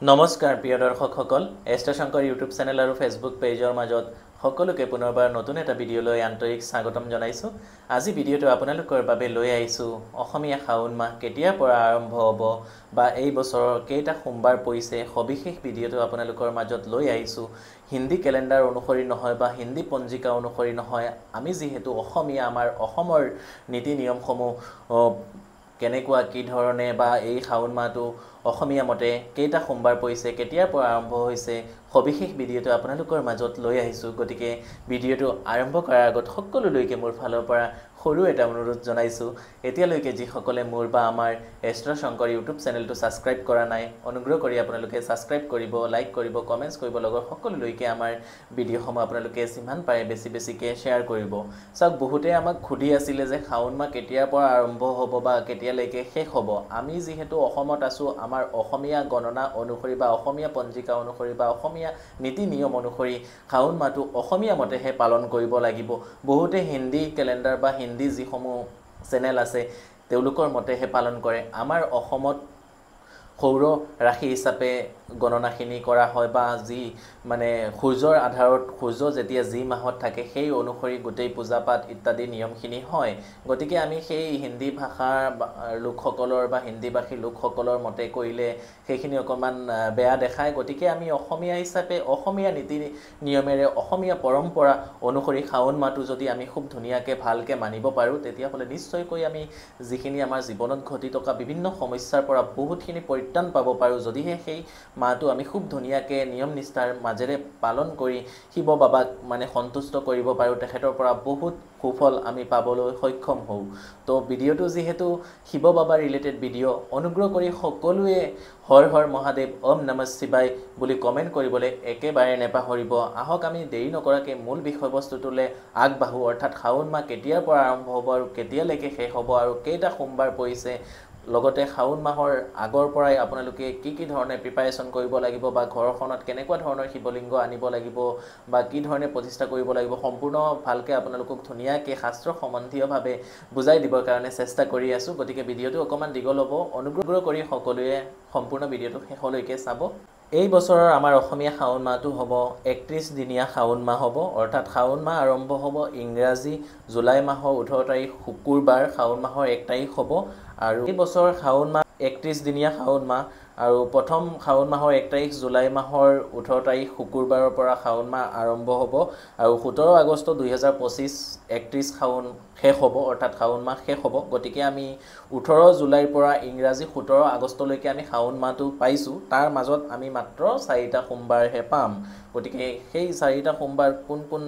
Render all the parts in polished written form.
নমস্কাৰ প্ৰিয় দৰ্শকসকল astro Shankar YouTube channel আৰু ফেচবুক পেজৰ মাজত সকলোকে পুনৰবাৰ নতুন এটা ভিডিঅ'লৈ আন্তৰিক স্বাগতম জনাইছোঁ। আজি ভিডিঅ'টো আপোনালোকৰ বাবে লৈ আহিছোঁ অসমীয়া শাওণ মাহ কেতিয়াৰ পৰা আৰম্ভ হ'ব বা এই বছৰৰ কেইটা সোমবাৰ পৰিছে সবিশেষ ভিডিঅ'টো আপোনালোকৰ মাজত লৈ আহিছোঁ। হিন্দী কেলেণ্ডাৰ অনুসৰি নহয় বা হিন্দী পঞ্জিকা অনুসৰি নহয়, আমি যিহেতু অসমীয়া আমাৰ অসমৰ নীতি নিয়মসমূহ কেনেকুৱা কি ধৰণে বা এই শাওণ মাহটো অসমীয়া মতে কেইটা সোমবাৰ পৰিছে কেতিয়াৰ পৰা আৰম্ভ হৈছে সবিশেষ ভিডিঅ'টো আপোনালোকৰ মাজত লৈ আহিছোঁ। গতিকে ভিডিঅ'টো আৰম্ভ কৰাৰ আগত সকলোলৈকে মোৰ ফালৰ পৰা সৰু এটা অনুৰোধ জনাইছোঁ। এতিয়ালৈকে যিসকলে মোৰ বা আমাৰ এষ্ট্ৰ শংকৰ ইউটিউব চেনেলটো ছাবস্ক্ৰাইব কৰা নাই, অনুগ্ৰহ কৰি আপোনালোকে ছাবস্ক্ৰাইব কৰিব, লাইক কৰিব, কমেণ্টছ কৰিব, লগৰ সকলোলৈকে আমাৰ ভিডিঅ'সমূহ আপোনালোকে যিমান পাৰে বেছিকৈ শ্বেয়াৰ কৰিব। চাওক, বহুতে আমাক সুধি আছিলে যে শাওণ মাহ কেতিয়াৰ পৰা আৰম্ভ হ'ব বা কেতিয়ালৈকে শেষ হ'ব। আমি যিহেতু অসমত আছোঁ, আমাৰ অসমীয়া গণনা অনুসৰি বা অসমীয়া পঞ্জিকা অনুসৰি বা অসমীয়া নীতি নিয়ম অনুসৰি শাওণ মাহটো অসমীয়া মতেহে পালন কৰিব লাগিব। বহুতে হিন্দী কেলেণ্ডাৰ বা হিন্দী যিসমূহ চেনেল আছে তেওঁলোকৰ মতেহে পালন কৰে। আমাৰ অসমত সৌৰ ৰাশি হিচাপে গণনাখিনি কৰা হয় বা যি মানে সূৰ্যৰ আধাৰত সূৰ্য যেতিয়া যি মাহত থাকে সেই অনুসৰি গোটেই পূজা পাঠ ইত্যাদি নিয়মখিনি হয়। গতিকে আমি সেই হিন্দী ভাষাৰ লোকসকলৰ বা হিন্দীভাষী লোকসকলৰ মতে কৰিলে সেইখিনি অকণমান বেয়া দেখায়। গতিকে আমি অসমীয়া হিচাপে অসমীয়া নীতি নিয়মেৰে অসমীয়া পৰম্পৰা অনুসৰি শাওণ মাহটো যদি আমি খুব ধুনীয়াকৈ ভালকৈ মানিব পাৰোঁ, তেতিয়াহ'লে নিশ্চয়কৈ আমি যিখিনি আমাৰ জীৱনত ঘটি থকা বিভিন্ন সমস্যাৰ পৰা বহুতখিনি পৰিত্ৰাণ পাব পাৰোঁ, যদিহে সেই মাহটো আমি খুব ধুনীয়াকৈ নিয়ম নিষ্ঠাৰ মাজেৰে পালন কৰি শিৱ বাবাক মানে সন্তুষ্ট কৰিব পাৰোঁ, তেখেতৰ পৰা বহুত সুফল আমি পাবলৈ সক্ষম হওঁ। তো ভিডিঅ'টো যিহেতু শিৱ বাবা ৰিলেটেড ভিডিঅ', অনুগ্ৰহ কৰি সকলোৱে হৰ হৰ মহাদেৱ ওম নমঃ শিৱায় বুলি কমেণ্ট কৰিবলৈ একেবাৰে নেপাহৰিব। আহক আমি দেৰি নকৰাকৈ মূল বিষয়বস্তুটোলৈ আগবাঢ়োঁ, অৰ্থাৎ শাওণ মাহ কেতিয়াৰ পৰা আৰম্ভ হ'ব আৰু কেতিয়ালৈকে শেষ হ'ব আৰু কেইটা সোমবাৰ পৰিছে, লগতে শাওণ মাহৰ আগৰ পৰাই আপোনালোকে কি ধৰণে প্ৰিপাৰেশ্যন কৰিব লাগিব বা ঘৰখনত কেনেকুৱা ধৰণৰ শিৱলিংগ আনিব লাগিব বা কি ধৰণে প্ৰতিষ্ঠা কৰিব লাগিব, সম্পূৰ্ণ ভালকৈ আপোনালোকক ধুনীয়াকৈ শাস্ত্ৰ সম্বন্ধীয়ভাৱে বুজাই দিবৰ কাৰণে চেষ্টা কৰি আছোঁ। গতিকে ভিডিঅ'টো অকণমান দীঘল হ'ব, অনুগ্ৰহ কৰি সকলোৱে সম্পূৰ্ণ ভিডিঅ'টো শেষলৈকে চাব। এই বছৰৰ আমাৰ অসমীয়া শাওণ মাহটো হ'ব 31 দিনীয়া শাওণ মাহ হ'ব, অৰ্থাৎ শাওণ মাহ আৰম্ভ হ'ব ইংৰাজী জুলাই মাহৰ 18 তাৰিখ শুকুৰবাৰ শাওণ মাহৰ 1 তাৰিখ হ'ব। আৰু এই বছৰ শাওণ মাহ 31 দিনীয়া শাওণ মাহ আৰু প্ৰথম শাওণ মাহৰ 1 তাৰিখ জুলাই মাহৰ 18 তাৰিখ শুকুৰবাৰৰ পৰা শাওণ মাহ আৰম্ভ হ'ব আৰু 17 আগষ্ট 2025 31 শাওণ শেষ হ'ব, অৰ্থাৎ শাওণ মাহ শেষ হ'ব। গতিকে আমি 18 জুলাইৰ পৰা ইংৰাজী 17 আগষ্টলৈকে আমি শাওণ মাহটো পাইছোঁ। তাৰ মাজত আমি মাত্ৰ 4টা সোমবাৰহে পাম। গতিকে সেই 4টা সোমবাৰ কোন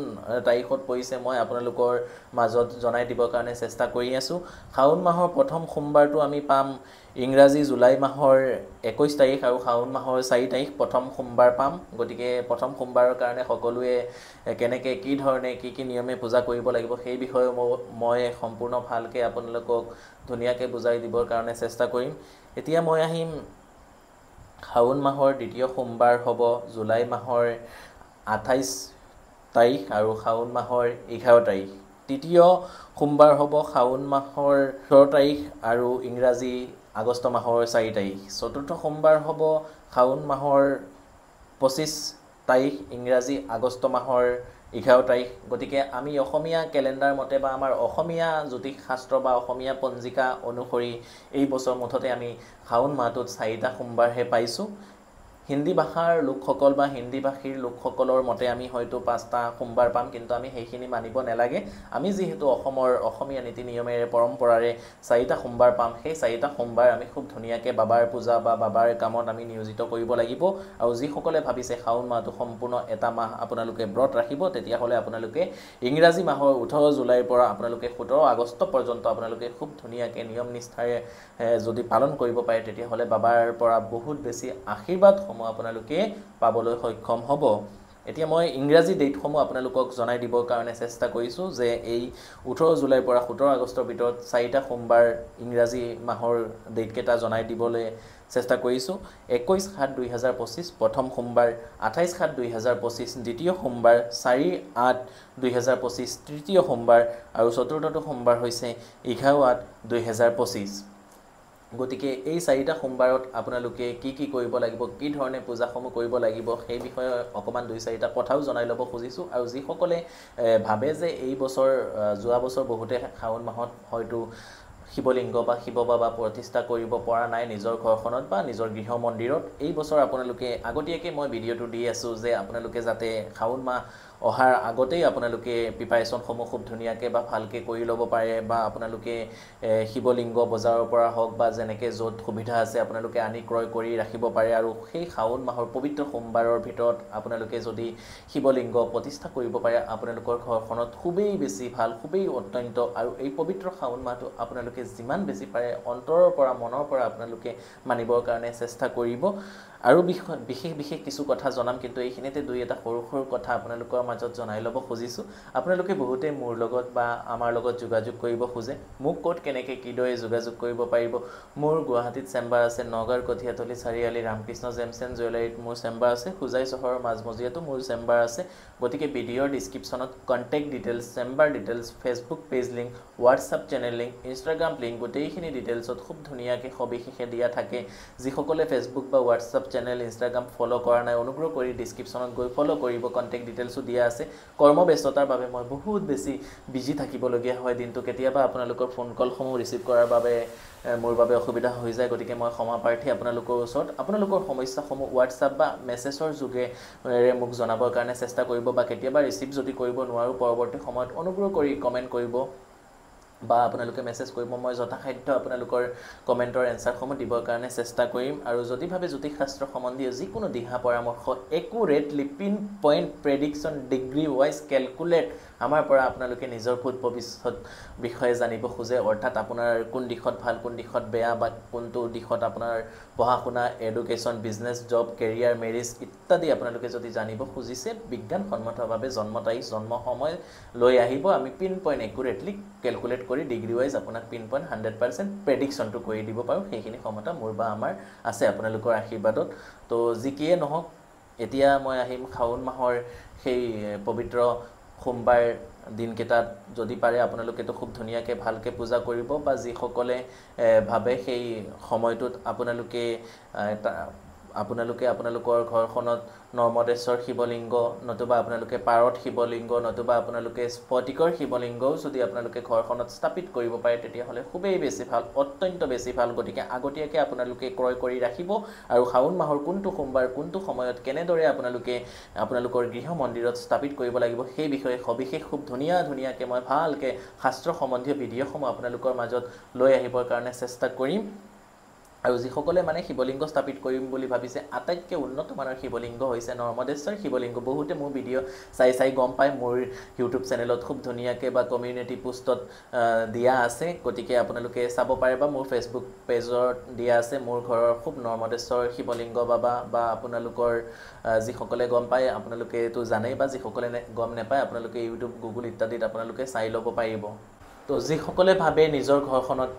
তাৰিখত পৰিছে মই আপোনালোকৰ মাজত জনাই দিবৰ কাৰণে চেষ্টা কৰি আছোঁ। শাওণ মাহৰ প্ৰথম সোমবাৰটো আমি পাম ইংৰাজী জুলাই মাহৰ 21 তাৰিখ আৰু শাওণ মাহৰ 4 তাৰিখ প্ৰথম সোমবাৰ পাম। গতিকে প্ৰথম সোমবাৰৰ কাৰণে সকলোৱে কেনেকৈ কি ধৰণে কি নিয়মে পূজা কৰিব লাগিব সেই বিষয়ে মই সম্পূৰ্ণ ভালকৈ আপোনালোকক ধুনীয়াকৈ বুজাই দিবৰ কাৰণে চেষ্টা কৰিম। এতিয়া মই আহিম শাওণ মাহৰ দ্বিতীয় সোমবাৰ হ'ব জুলাই মাহৰ 28 তাৰিখ আৰু শাওণ মাহৰ 11 তাৰিখ। তৃতীয় সোমবাৰ হ'ব শাওণ মাহৰ 18 তাৰিখ আৰু ইংৰাজী আগষ্ট মাহৰ 4 তাৰিখ। চতুৰ্থ সোমবাৰ হ'ব শাওণ মাহৰ 25 তাৰিখ ইংৰাজী আগষ্ট মাহৰ 11 তাৰিখ। গতিকে আমি অসমীয়া কেলেণ্ডাৰ মতে বা আমাৰ অসমীয়া জ্যোতিষ শাস্ত্ৰ বা অসমীয়া পঞ্জিকা অনুসৰি এই বছৰ মুঠতে আমি শাওণ মাহটোত 4টা সোমবাৰহে পাইছোঁ। হিন্দী ভাষাৰ লোকসকল বা হিন্দী ভাষীৰ লোকসকলৰ মতে আমি হয়তো 5টা সোমবাৰ পাম, কিন্তু আমি সেইখিনি মানিব নালাগে। আমি যিহেতু অসমীয়া নীতি নিয়মেৰে পৰম্পৰাৰে 4টা সোমবাৰ পাম, সেই 4টা সোমবাৰ আমি খুব ধুনীয়াকৈ বাবাৰ পূজা বা বাবাৰ কামত আমি নিয়োজিত কৰিব লাগিব। আৰু যিসকলে ভাবিছে শাওণ মাহটো সম্পূৰ্ণ এটা মাহ আপোনালোকে ব্ৰত ৰাখিব, তেতিয়াহ'লে আপোনালোকে ইংৰাজী মাহৰ 18 জুলাইৰ পৰা আপোনালোকে 17 আগষ্ট পৰ্যন্ত আপোনালোকে খুব ধুনীয়াকৈ নিয়ম নিষ্ঠাৰে যদি পালন কৰিব পাৰে, তেতিয়াহ'লে বাবাৰ পৰা বহুত বেছি আশীৰ্বাদসমূহ আপোনালোকে পাবলৈ সক্ষম হ'ব। এতিয়া মই ইংৰাজী ডেটসমূহ আপোনালোকক জনাই দিবৰ কাৰণে চেষ্টা কৰিছোঁ যে এই 18 জুলাইৰ পৰা 17 আগষ্টৰ ভিতৰত 4টা সোমবাৰ ইংৰাজী মাহৰ ডেটকেইটা জনাই দিবলৈ চেষ্টা কৰিছোঁ। 21/7/2025 প্ৰথম সোমবাৰ, 28/7/2025 দ্বিতীয় সোমবাৰ, 4/8/2025 তৃতীয় সোমবাৰ আৰু চতুৰ্থটো সোমবাৰ হৈছে 11/8/2025। গতিকে এই 4টা সোমবাৰত আপোনালোকে কি কি কৰিব লাগিব, কি ধৰণে পূজাসমূহ কৰিব লাগিব, সেই বিষয়ে অকমান 2-4টা কথাও জনাই ল'ব খুজিছোঁ। আৰু যিসকলে ভাবে যে এই বছৰ যোৱা বছৰ বহুতে শাওণ মাহত হয়তো শিৱলিংগ বা শিৱ বাবা প্ৰতিষ্ঠা কৰিব পৰা নাই নিজৰ ঘৰখনত বা নিজৰ গৃহ মন্দিৰত, এই বছৰ আপোনালোকে আগতীয়াকৈ মই ভিডিঅ'টো দি আছোঁ যে আপোনালোকে যাতে শাওণ মাহ অহাৰ আগতেই আপোনালোকে প্ৰিপাৰেশ্যনসমূহ খুব ধুনীয়াকৈ বা ভালকৈ কৰি ল'ব পাৰে, বা আপোনালোকে শিৱলিংগ বজাৰৰ পৰা হওক বা যেনেকৈ য'ত সুবিধা আছে আপোনালোকে আনি ক্ৰয় কৰি ৰাখিব পাৰে। আৰু সেই শাওণ মাহৰ পবিত্ৰ সোমবাৰৰ ভিতৰত আপোনালোকে যদি শিৱলিংগ প্ৰতিষ্ঠা কৰিব পাৰে আপোনালোকৰ ঘৰখনত খুবেই বেছি ভাল, খুবেই অত্যন্ত। আৰু এই পবিত্ৰ শাওণ মাহটো আপোনালোকে যিমান বেছি পাৰে অন্তৰৰ পৰা মনৰ পৰা আপোনালোকে মানিবৰ কাৰণে চেষ্টা কৰিব। আৰু বিশেষ কিছু কথা জনাম, কিন্তু এইখিনিতে 2-এটা সৰু সৰু কথা আপোনালোকৰ মাজত জনাই ল'ব খুজিছোঁ। আপোনালোকে বহুতে মোৰ লগত বা আমাৰ লগত যোগাযোগ কৰিব খোজে, মোক ক'ত কেনেকৈ কিদৰে যোগাযোগ কৰিব পাৰিব। মোৰ গুৱাহাটীত চেম্বাৰ আছে, নগাঁৱৰ কঠীয়াতলি চাৰিআলি ৰামকৃষ্ণ জেমছ এণ্ড জুৱেলাৰীত মোৰ চেম্বাৰ আছে, হোজাই চহৰৰ মাজমজিয়াতো মোৰ চেম্বাৰ আছে। গতিকে ভিডিঅ'ৰ ডিছক্ৰিপশ্যনত contact details, chamber details, Facebook page link, WhatsApp channel link, Instagram link, গোটেইখিনি ডিটেইলছত খুব ধুনীয়াকৈ সবিশেষে দিয়া থাকে। যিসকলে ফেচবুক বা হোৱাটছআপ চেনেল, ইনষ্টাগ্ৰাম ফ'ল' কৰা নাই অনুগ্ৰহ কৰি ডিছক্ৰিপশ্যনত গৈ ফ'ল' কৰিব, কণ্টেক্ট ডিটেইলছো দিয়া আছে। কৰ্মব্যস্ততাৰ বাবে মই বহুত বেছি বিজি থাকিবলগীয়া হয় দিনটো, কেতিয়াবা আপোনালোকৰ ফোন কলসমূহ ৰিচিভ কৰাৰ বাবে মোৰ বাবে অসুবিধা হৈ যায়। গতিকে মই ক্ষমা প্ৰাৰ্থী আপোনালোকৰ ওচৰত। আপোনালোকৰ সমস্যাসমূহ হোৱাটছআপ বা মেছেজৰ যোগেৰে মোক জনাবৰ কাৰণে চেষ্টা কৰিব, বা কেতিয়াবা ৰিচিভ যদি কৰিব নোৱাৰোঁ পৰৱৰ্তী সময়ত অনুগ্ৰহ কৰি কমেণ্ট কৰিব বা আপোনালোকে মেছেজ কৰিব। মই যথাসাধ্য আপোনালোকৰ কমেণ্টৰ এনচাৰসমূহ দিবৰ কাৰণে চেষ্টা কৰিম। আৰু যদি ভাবে জ্যোতিষশাস্ত্ৰ সম্বন্ধীয় যিকোনো দিহা পৰামৰ্শ accurately pin point prediction degree wise calculate আমাৰ পৰা আপোনালোকে নিজৰ ভূত ভৱিষ্যত বিষয়ে জানিব খোজে, অৰ্থাৎ আপোনাৰ কোন দিশত ভাল, কোন দিশত বেয়া, বা কোনটো দিশত আপোনাৰ পঢ়া শুনা, education, business, job, career, marriage ইত্যাদি আপোনালোকে যদি জানিব খুজিছে বিজ্ঞানসন্মতভাৱে জন্ম তাৰিখ, জন্ম সময় লৈ আহিব। আমি পিন পইণ্ট একুৰেটলি কেলকুলেট কৰি ডিগ্ৰী ৱাইজ আপোনাক পিন পইণ্ট 100% প্ৰেডিকশ্যনটো কৰি দিব পাৰোঁ। সেইখিনি ক্ষমতা মোৰ বা আমাৰ আছে আপোনালোকৰ আশীৰ্বাদত। তো যি কিয়ে নহওক, এতিয়া মই আহিম শাওণ মাহৰ সেই পবিত্ৰ সোমবাৰ দিনকেইটাত। যদি পাৰে আপোনালোকেতো খুব ধুনীয়াকৈ ভালকৈ পূজা কৰিব, বা যিসকলে ভাবে সেই সময়টোত আপোনালোকৰ ঘৰখনত নৰ্মদেশ্বৰ শিৱলিংগ, নতুবা আপোনালোকে পাৰত শিৱলিংগ, নতুবা আপোনালোকে স্ফটিকৰ শিৱলিংগও যদি আপোনালোকে ঘৰখনত স্থাপিত কৰিব পাৰে তেতিয়াহ'লে খুবেই বেছি ভাল, অত্যন্ত বেছি ভাল। গতিকে আগতীয়াকৈ আপোনালোকে ক্ৰয় কৰি ৰাখিব। আৰু শাওণ মাহৰ কোনটো সোমবাৰ, কোনটো সময়ত কেনেদৰে আপোনালোকে আপোনালোকৰ গৃহ মন্দিৰত স্থাপিত কৰিব লাগিব সেই বিষয়ে সবিশেষ খুব ধুনীয়াকৈ মই ভালকৈ শাস্ত্ৰ সম্বন্ধীয় ভিডিঅ'সমূহ আপোনালোকৰ মাজত লৈ আহিবৰ কাৰণে চেষ্টা কৰিম। আৰু যিসকলে মানে শিৱলিংগ স্থাপিত কৰিম বুলি ভাবিছে, আটাইতকৈ উন্নত মানৰ শিৱলিংগ হৈছে নৰ্মদেশ্বৰ শিৱলিংগ। বহুতে মোৰ ভিডিঅ' চাই গম পায়, মোৰ ইউটিউব চেনেলত খুব ধুনীয়াকৈ বা কমিউনিটি পোষ্টত দিয়া আছে। গতিকে আপোনালোকে চাব পাৰে, বা মোৰ ফেচবুক পেজত দিয়া আছে। মোৰ ঘৰৰ খুব নৰ্মদেশ্বৰ শিৱলিংগ বাবা, বা আপোনালোকৰ যিসকলে গম পায় আপোনালোকে এইটো জানেই, বা যিসকলে গম নাপায় আপোনালোকে ইউটিউব, গুগল ইত্যাদিত আপোনালোকে চাই ল'ব পাৰিব। তো যিসকলে ভাবে নিজৰ ঘৰখনত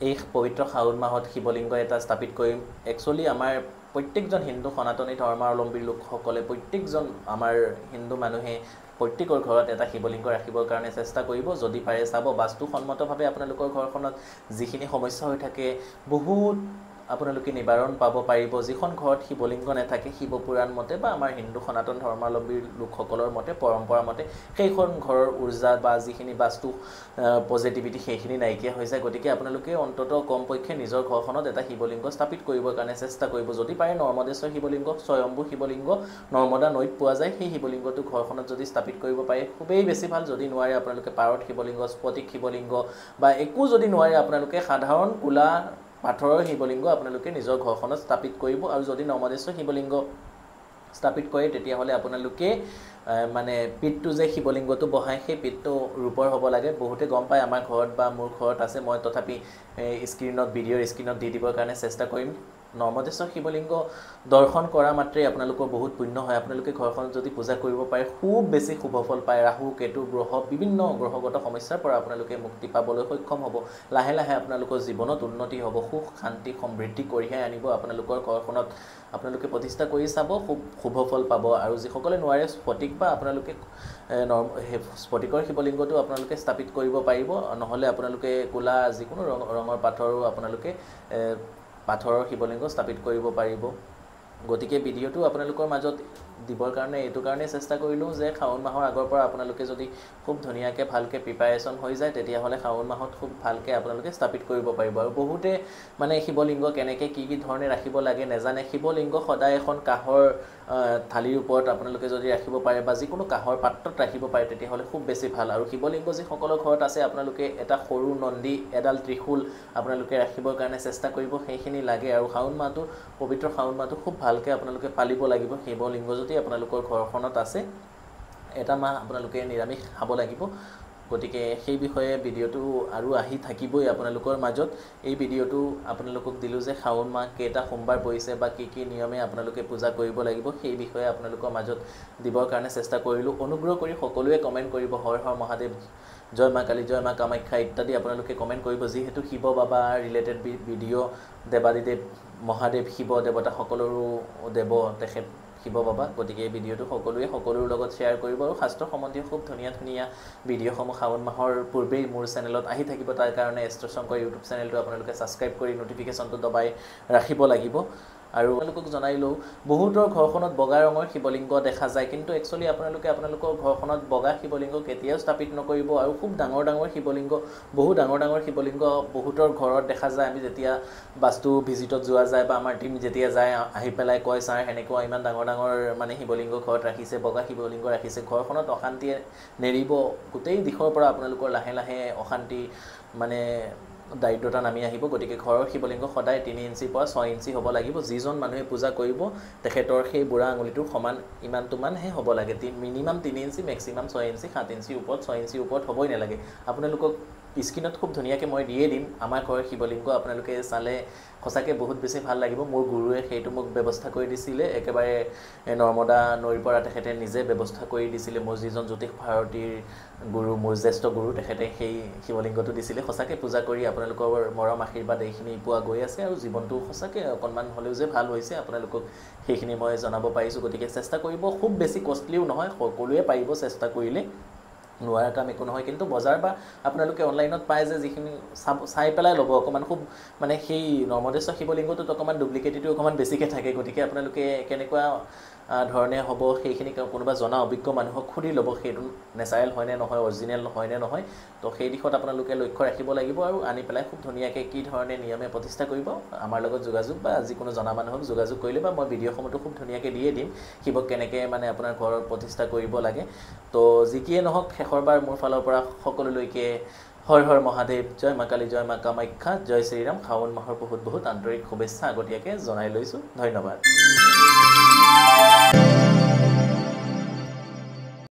এই পবিত্ৰ শাওণ মাহত শিৱলিংগ এটা স্থাপিত কৰিম, একচুৱেলি আমাৰ প্ৰত্যেকজন হিন্দু সনাতনী ধৰ্মাৱলম্বী লোকসকলে, প্ৰত্যেকজন আমাৰ হিন্দু মানুহে প্ৰত্যেকৰ ঘৰত এটা শিৱলিংগ ৰাখিবৰ কাৰণে চেষ্টা কৰিব। যদি পাৰে চাব, বাস্তুসন্মতভাৱে আপোনালোকৰ ঘৰখনত যিখিনি সমস্যা হৈ থাকে বহুত আপোনালোকে নিবাৰণ পাব পাৰিব। যিখন ঘৰত শিৱলিংগ নাথাকে, শিৱপুৰাণ মতে বা আমাৰ হিন্দু সনাতন ধৰ্মাৱলম্বী লোকসকলৰ মতে, পৰম্পৰা মতে সেইখন ঘৰৰ উৰ্জা বা যিখিনি বাস্তু পজিটিভিটি সেইখিনি নাইকিয়া হৈ যায়। গতিকে আপোনালোকে অন্ততঃ কমপক্ষে নিজৰ ঘৰখনত এটা শিৱলিংগ স্থাপিত কৰিবৰ কাৰণে চেষ্টা কৰিব। যদি পাৰে নৰ্মদেশ্বৰ শিৱলিংগ, স্বয়ম্ভু শিৱলিংগ নৰ্মদা নৈত পোৱা যায়, সেই শিৱলিংগটো ঘৰখনত যদি স্থাপিত কৰিব পাৰে খুবেই বেছি ভাল। যদি নোৱাৰে আপোনালোকে পাৰত শিৱলিংগ, স্ফটিক শিৱলিংগ, বা একো যদি নোৱাৰে আপোনালোকে সাধাৰণ কোলা পাথৰৰ শিৱলিংগ আপোনালোকে নিজৰ ঘৰখনত স্থাপিত কৰিব। আৰু যদি নৰ্মদেশ্বৰ শিৱলিংগ স্থাপিত কৰে তেতিয়াহ'লে আপোনালোকে মানে পিঠটো যে শিৱলিংগটো বহায় সেই পিঠটো ৰূপৰ হ'ব লাগে। বহুতে গম পায়, আমাৰ ঘৰত বা মোৰ ঘৰত আছে, মই তথাপি স্ক্ৰীণত, ভিডিঅ'ৰ স্ক্ৰীণত দি দিবৰ কাৰণে চেষ্টা কৰিম। নৰ্মদেশ্বৰ শিৱলিংগ দৰ্শন কৰা মাত্ৰেই আপোনালোকৰ বহুত পুণ্য হয় আপোনালোকে ঘৰখনত যদি পূজা কৰিব পাৰে খুব বেছি শুভ ফল পায় ৰাহু কেতু গ্ৰহ বিভিন্ন গ্ৰহগত সমস্যাৰ পৰা আপোনালোকে মুক্তি পাবলৈ সক্ষম হ'ব লাহে লাহে আপোনালোকৰ জীৱনত উন্নতি হ'ব সুখ শান্তি সমৃদ্ধি কঢ়িয়াই আনিব আপোনালোকৰ ঘৰখনত আপোনালোকে প্ৰতিষ্ঠা কৰি চাব খুব শুভ ফল পাব আৰু যিসকলে নোৱাৰে স্ফটিক বা আপোনালোকে স্ফটিকৰ শিৱলিংগটো আপোনালোকে স্থাপিত কৰিব পাৰিব নহ'লে আপোনালোকে কোলা যিকোনো ৰঙৰ পাথৰো আপোনালোকে পাথৰৰ শিৱলিংগ স্থাপিত কৰিব পাৰিব গতিকে ভিডিঅ'টো আপোনালোকৰ মাজত দিবৰ কাৰণে এইটো কাৰণে চেষ্টা কৰিলোঁ যে শাওণ মাহৰ আগৰ পৰা আপোনালোকে যদি খুব ধুনীয়াকৈ ভালকৈ প্ৰিপাৰেশ্যন হৈ যায় তেতিয়াহ'লে শাওণ মাহত খুব ভালকৈ আপোনালোকে স্থাপিত কৰিব পাৰিব আৰু বহুতে মানে শিৱলিংগ কেনেকৈ কি ধৰণে ৰাখিব লাগে নেজানে শিৱলিংগ সদায় এখন কাঁহৰ থালিৰ ওপৰত আপোনালোকে যদি ৰাখিব পাৰে বা যিকোনো কাঁহৰ পাত্ৰত ৰাখিব পাৰে তেতিয়াহ'লে খুব বেছি ভাল আৰু শিৱলিংগ যিসকলৰ ঘৰত আছে আপোনালোকে এটা সৰু নন্দী এডাল ত্ৰিশূল আপোনালোকে ৰাখিবৰ কাৰণে চেষ্টা কৰিব সেইখিনি লাগে আৰু শাওণ মাহটো পবিত্ৰ শাওণ মাহটো খুব ভালকৈ আপোনালোকে পালিব লাগিব শিৱলিংগ যদি আপোনালোকৰ ঘৰখনত আছে এটা মাহ আপোনালোকে নিৰামিষ খাব লাগিব গতিকে সেই বিষয়ে ভিডিঅ'টো আৰু আহি থাকিবই আপোনালোকৰ মাজত এই ভিডিঅ'টো আপোনালোকক দিলোঁ যে শাওণ মাহ কেইটা সোমবাৰ পৰিছে বা কি নিয়মে আপোনালোকে পূজা কৰিব লাগিব সেই বিষয়ে আপোনালোকৰ মাজত দিবৰ কাৰণে চেষ্টা কৰিলোঁ অনুগ্ৰহ কৰি সকলোৱে কমেণ্ট কৰিব হৰ হৰ মহাদেৱ জয় মা কালী জয় মা কামাখ্যা ইত্যাদি আপোনালোকে কমেণ্ট কৰিব যিহেতু শিৱ বাবা ৰিলেটেড ভিডিঅ' দেৱাদিদেৱ মহাদেৱ শিৱ দেৱতা সকলোৰো দেৱ তেখেত শিৱ বাবা গতিকে এই ভিডিঅ'টো সকলোৰে লগত শ্বেয়াৰ কৰিব আৰু শাস্ত্ৰ সম্বন্ধীয় খুব ধুনীয়া ভিডিঅ'সমূহ শাওণ মাহৰ পূৰ্বেই মোৰ চেনেলত আহি থাকিব তাৰ কাৰণে এষ্ট্ৰ শংকৰ ইউটিউব চেনেলটো আপোনালোকে ছাবস্ক্ৰাইব কৰি নটিফিকেশ্যনটো দবাই ৰাখিব লাগিব আৰু আপোনালোকক জনাইলোঁ বহুতৰ ঘৰখনত বগা ৰঙৰ শিৱলিংগ দেখা যায় কিন্তু একচুৱেলি আপোনালোকে আপোনালোকৰ ঘৰখনত বগা শিৱলিংগ কেতিয়াও স্থাপিত নকৰিব আৰু খুব ডাঙৰ শিৱলিংগ বহু ডাঙৰ শিৱলিংগ বহুতৰ ঘৰত দেখা যায় আমি যেতিয়া বাস্তু ভিজিটত যোৱা যায় বা আমাৰ টিম যেতিয়া যায় আহি পেলাই কয় ছাৰ সেনেকুৱা ইমান ডাঙৰ মানে শিৱলিংগ ঘৰত ৰাখিছে বগা শিৱলিংগ ৰাখিছে ঘৰখনত অশান্তিয়ে নেৰিব গোটেই দিশৰ পৰা আপোনালোকৰ লাহে লাহে অশান্তি মানে দায়িত্বতা নামি আহিব গতিকে ঘৰৰ শিৱলিংগ সদায় 3 ইঞ্চিৰ পৰা 6 ইঞ্চি হ'ব লাগিব যিজন মানুহে পূজা কৰিব তেখেতৰ সেই বুঢ়া আঙুলিটোৰ সমান ইমানটোমানহে হ'ব লাগে মিনিমাম 3 ইঞ্চি মেক্সিমাম 6 ইঞ্চি 7 ইঞ্চিৰ ওপৰত 6 ইঞ্চিৰ ওপৰত হ'বই নালাগে আপোনালোকক স্ক্ৰীনত খুব ধুনীয়াকৈ মই দিয়ে দিম আমাৰ ঘৰৰ শিৱলিংগ আপোনালোকে চালে সঁচাকৈ বহুত বেছি ভাল লাগিব মোৰ গুৰুৱে সেইটো মোক ব্যৱস্থা কৰি দিছিলে একেবাৰে নৰ্মদা নৈৰ পৰা তেখেতে নিজে ব্যৱস্থা কৰি দিছিলে মোৰ যিজন জ্যোতিষ ভাৰতীৰ গুৰু মোৰ জ্যেষ্ঠ গুৰু তেখেতে সেই শিৱলিংগটো দিছিলে সঁচাকৈ পূজা কৰি আপোনালোকৰ মৰম আশীৰ্বাদ এইখিনি পোৱা গৈ আছে আৰু জীৱনটো সঁচাকৈ অকণমান হ'লেও যে ভাল হৈছে আপোনালোকক সেইখিনি মই জনাব পাৰিছোঁ গতিকে চেষ্টা কৰিব খুব বেছি কষ্টলিও নহয় সকলোৱে পাৰিব চেষ্টা কৰিলে নোৱাৰা কাম একো নহয় কিন্তু বজাৰ বা আপোনালোকে অনলাইনত পায় যে যিখিনি চাই পেলাই ল'ব অকণমান খুব মানে সেই নৰ্মদেশ্বৰ শিৱলিংগটোত অকণমান ডুপ্লিকেটিটো অকণমান বেছিকৈ থাকে গতিকে আপোনালোকে কেনেকুৱা ধৰণে হ'ব সেইখিনি কোনোবা জনা অভিজ্ঞ মানুহক সুধি ল'ব সেইটো নেচাৰেল হয়নে নহয় অৰিজিনেল হয়নে নহয় তো সেই দিশত আপোনালোকে লক্ষ্য ৰাখিব লাগিব আৰু আনি পেলাই খুব ধুনীয়াকৈ কি ধৰণে নিয়মে প্ৰতিষ্ঠা কৰিব আমাৰ লগত যোগাযোগ বা যিকোনো জনা মানুহক যোগাযোগ কৰিলে বা মই ভিডিঅ'সমূহটো খুব ধুনীয়াকৈ দিয়ে দিম শিৱক কেনেকৈ মানে আপোনাৰ ঘৰত প্ৰতিষ্ঠা কৰিব লাগে তো যিকিয়ে নহওক শেষৰবাৰ মোৰ ফালৰ পৰা সকলোলৈকে হৰ হৰ মহাদেৱ জয় মা কালী জয় মা কামাখ্যা জয় শ্ৰীৰাম শাওণ মাহৰ বহুত আন্তৰিক শুভেচ্ছা আগতীয়াকৈ জনাই লৈছোঁ ধন্যবাদ